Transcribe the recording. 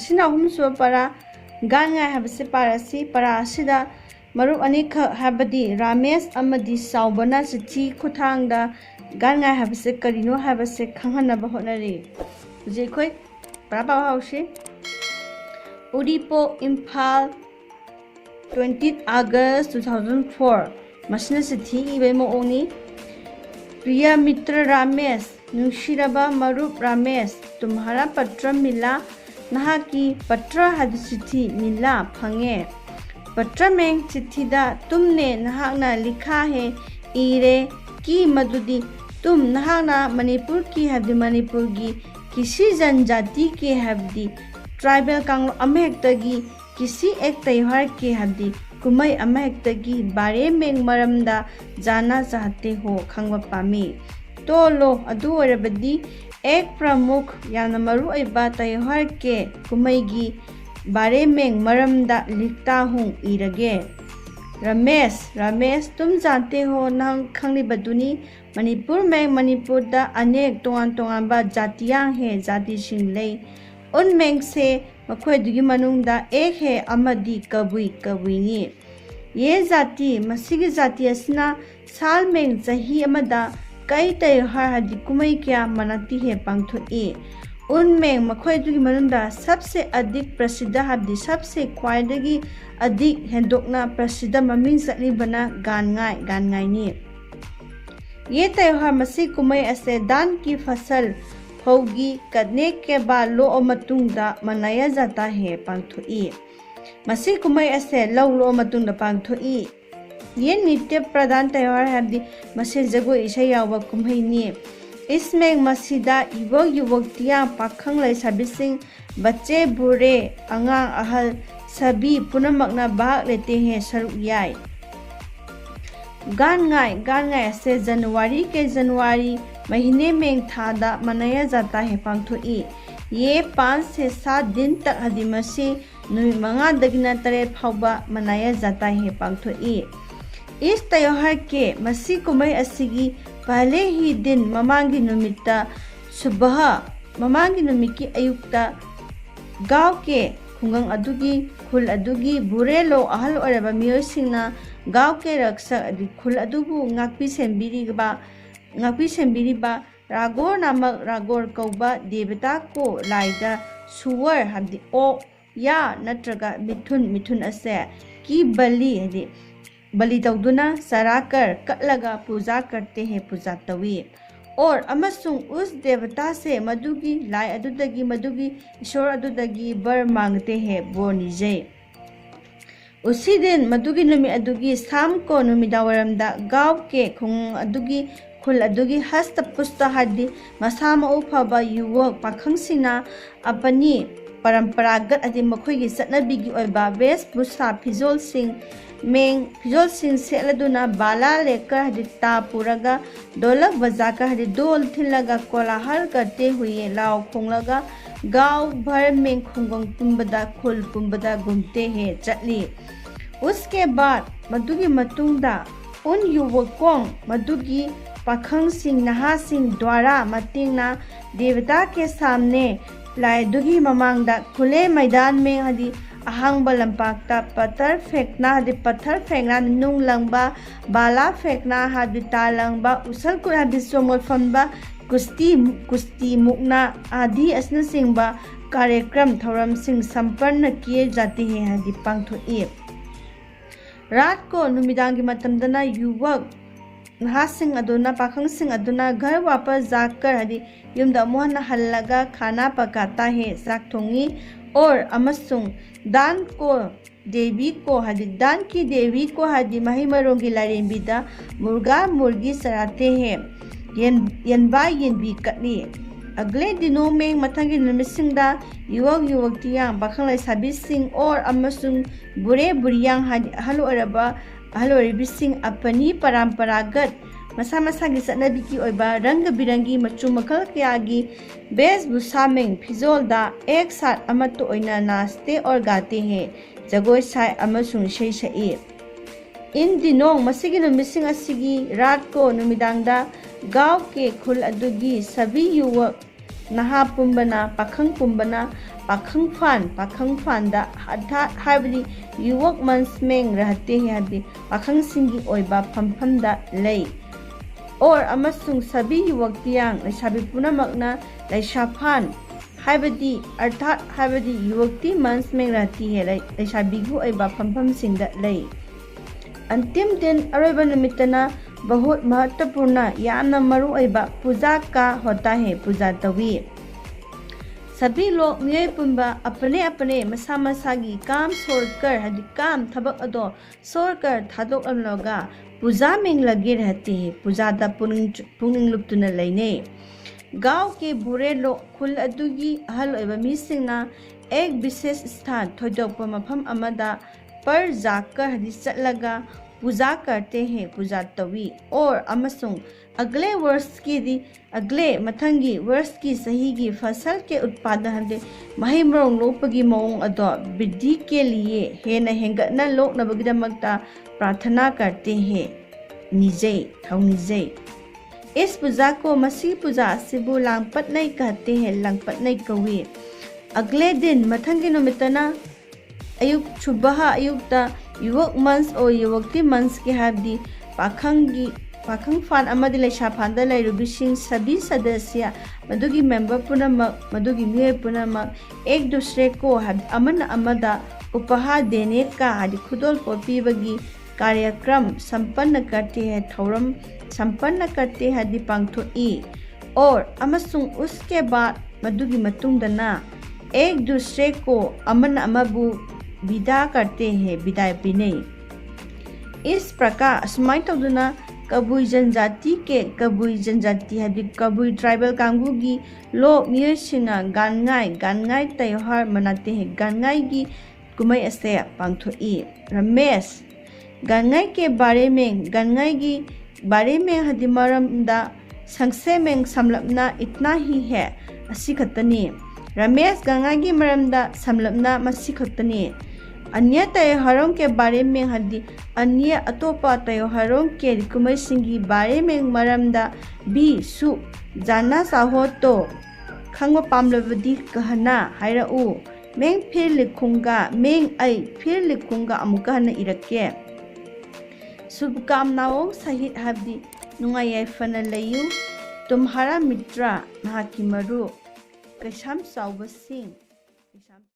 मसिना अहुमसुब परा गानगाय हाबसे पारासी परासिदा मरुप अनिख हाबदी रामेश अमदी साउबना चिठी खुथांगदा गानगाय हाबसे करिनो हाबसे खंगहनबा होनरी जे खोय पराबा हाउसे उडीपो इम्फाल 20 August 2004 मसिना चिठी इबे मोओनी प्रिय मित्र रामेश नुशिरबा मरुप रामेश तुम्हारा पत्र मिला नहा की पत्र हद चिट्ठी मिला फंगे पत्र में चिट्ठीदा तुमने नहाना लिखा है इरे की मधुदी तुम नहाना मणिपुर की हद मणिपुर की किसी जनजाति के हब्दी ट्राइबल कांगो अमेहक्तगी किसी एक त्योहार के हब्दी कुमई अमेहक्तगी बारे में मरमदा जाना चाहते हो खंगवा पामी तो लो अदु ओरबदी एक प्रमुख याना मरु अइबा त्योहार के कुमई की बारे में मरमदा लिखता हूँ इरगे रमेश तुम जानते हो नंग खंगलिबदुनी मणिपुर में मणिपुर दा अनेक तोंगान तोंगानबा जातियां है जाति सिंह उनमें से मखोयदुगी मनुंगदा एक है अमदी कबुईनी ये जाति मसीगी जाति असना साल में सही अमदा कई त्योहार हदी कुमई क्या मनाती है पांगथोई उनमें मखोयदुगी मनुंगदा सबसे अधिक प्रसिद्ध हदी सबसे ख्वाइदगी अधिक हेंदोकना प्रसिद्ध ममिंग चटलीबना गानगाई ये त्योहार मसी कुमई असे दान की फसल होगी करने के बाद लो मतुंगदा मनाया जाता है पांगथोई मसी कुमई असे लौ लो मतुंगदा पांगथोई ये नित्य प्रधान त्योहार है मसे जगोई इसाई यावा कुमईनी इसमें मसीदा युवक युवतियां पाखंग लैसाबिसिंग बच्चे बूढ़े अंगांग अहल सभी पुनमकना भाग लेते हैं सरुक याय गानगाय से जनवरी महीने में थादा मनाया जाता है पांगथोई ये 5 से 7 दिन तक हदिमसी नुमित मंगा दगिना तरे फाउबा मनाया जाता है पांगथोई इस त्योहार के मसी कुमई असिगी पहले ही दिन ममांगी नुमित्ता सुबह ममांगी नुमित की अयुक्ता गांव के खुंगंग अदुगी खुल अदुगी बुरे लो अहल ओरबा मियोसिंगना गांव के रक्षक अदि खुल अदुबु ngakpi सेंबिरिबा रागोर नामक रागोर कौबा देवता को लाइदा सुवर हदि ओ या नत्रगा मिथुन असे की बलि तौदुना सराकर कटलगा पूजा करते हैं पूजा तवी और अमसुंग उस देवता से मधुगी लाई अदुदगी मधुगी ईश्वर अदुदगी बर मांगते हैं बोर निजे उसी दिन मधुगी नुमि अदुगी शाम को नुमिदावरमदा गांव के खुंग अदुगी खुल अदुगी हस्त पुस्त हदि मसा मऊ फबा युवक पाखंगसिना अपनी परंपरागत अदि मखोयगी चटनबिगी ओइबा वेश भूषा फिजोल सिंह सेलदुना बाला लेकर हदि ता पुरगा ढोलक बजाकर हदि डोल थिलगा कोलाहल करते हुए लाव खोंगलगा गांव भर में खुंगंग पुंबदा खुल पुंबदा घूमते हैं चटली उसके बाद मधुगी मतुंगदा उन युवकों मधुगी पाखंग सिंह नहा सिंह द्वारा मतिंगना देवता के सामने लाइदुगी ममांगदा खुले मैदान में हदि अहांग लंपाक्ता पत्थर फेंकना नुंग लंगबा बाला फेंकना हदि ता लंगबा उसल कुल हदि सोंगल फंबा कुश्ती मुकना आदि असना सिंबा कार्यक्रम थौरम सिंह संपन्न किए जाते हैं हदि पांगथोई रात को नुमिदांगी मतमदना युवक नहासिंग अदुना पाखंग सिंह अदुना घर वापस जाकर हदि युमदा मोहन हल्लगा खाना पकाता है साग थोंगी और अमसुंग दान की देवी को हदि महिमरों की लारेंबिदा मुर्गा मुर्गी सराते हैं यनबा यनबी कटली अगले दिनों में मथंगी नुमिसिंगदा युवक युवतियां पाखंग लैसाबिसिंग और अमसुंग बुरे बुरियां हदि अहलोरिबिसिंग अपनी परंपरागत मसा की चटनबी की ओइबा रंग बिरंगी मचू मखल कयागी वेशभूषा में फिजोलदा एक साथ अमत ओइना नाचते और गाते हैं जगोई साय अमसुंग इसेई सई इन दिनों मसीगी नुमिसिंग असिगी रात को नुमिदांगदा गांव के खुल अदुगी सभी युवक नहा पुंबना पाखंग पुंबना पाखंग फान हाबदी युवक मंसमेंग रहते हैं हाबदी पाखंग सिंगी ओइबा फमफम दा लई और अमसुंग सभी युवतियांग लैसाबी पुनमकना लैसाफान हाबदी अर्थात हाबदी युवती मंसमेंग रहती है लैसाबीगु ओइबा फमफम सिंग दा लई अंतिम दिन अरोइबा निमित्तना बहुत महत्वपूर्ण याना मरु ओइबा पूजा का होता है पूजा तवी सभी लोग मियोय पुंबा अपने अपने मसा मसा की काम छोड़कर हदि काम थबक अदो छोड़कर थादोक अमलोगा पूजा में लगे रहते हैं पूजा दा पुनिंग लुप्तुना लेने गांव के बुरे लोग खुल अदुगी अहल ओइबा मिसिंगना एक विशेष स्थान थोदोकपा मफम अमदा पर जाकर हदि चलगा पूजा करते हैं पूजा तवी और अमसुंग अगले वर्ष की अगले मथंगी वर्ष की सही की फसल के उत्पादन मही मरोंग लोपगी मौंग अदो वृद्धि के लिए हेन हेंगतना लोकनबगिदमक्ता प्रार्थना करते हैं निजे इस पूजा को मसी पूजा सिबु लांगपतनै कहते हैं लांगपतनै कवी अगले दिन मथंगी नुमितना अयुक सुबह अयुक्ता युवक मंच और युवती मंच के हाबदी पाखंग फान अमदी लैसा फान लैरुबिसिंग सभी सदस्य मदुगी मेंबर पुनमक मदुगी मियोय पुनमक एक दूसरे को अमन अमदा उपहार देने का हादि खुदोल पीबगी कार्यक्रम संपन्न करते हैं थौरम संपन्न करते हैं हादि पांगथोई और अमसुंग उसके बाद मदुगी मतुंगदना एक दूसरे को अमन अमबु विदा करते हैं विदाई पिने इस प्रकार सुमाई तौदुना कबुई जनजाति है कबुई ट्राइबल कांगू लोग मियोसिना गानगाई त्योहार मनाते हैं गानगाई की कुमाई असे पांगथोई रमेश गानगाई के बारे में हदि मरमदा संक्षेप में समलपना इतना ही है असी खतनी रमेश गानगाई की मरमदा समलपना मसी खतनी अन्य त्योहारों के बारे में हदि अन्य अतोपा त्योहारों के कुमाई सिंगी बारे में मरमदा भी सु जाना चाहो तो खंग पामलबदी कहना हायरउ मेंग फिर लिखूंगा अमुका हना इरके शुभकामनाओं सहित हबदी नुंगाई याइफना लयु तुम्हारा मित्र महाकी मरु कैसाम साउबसिंग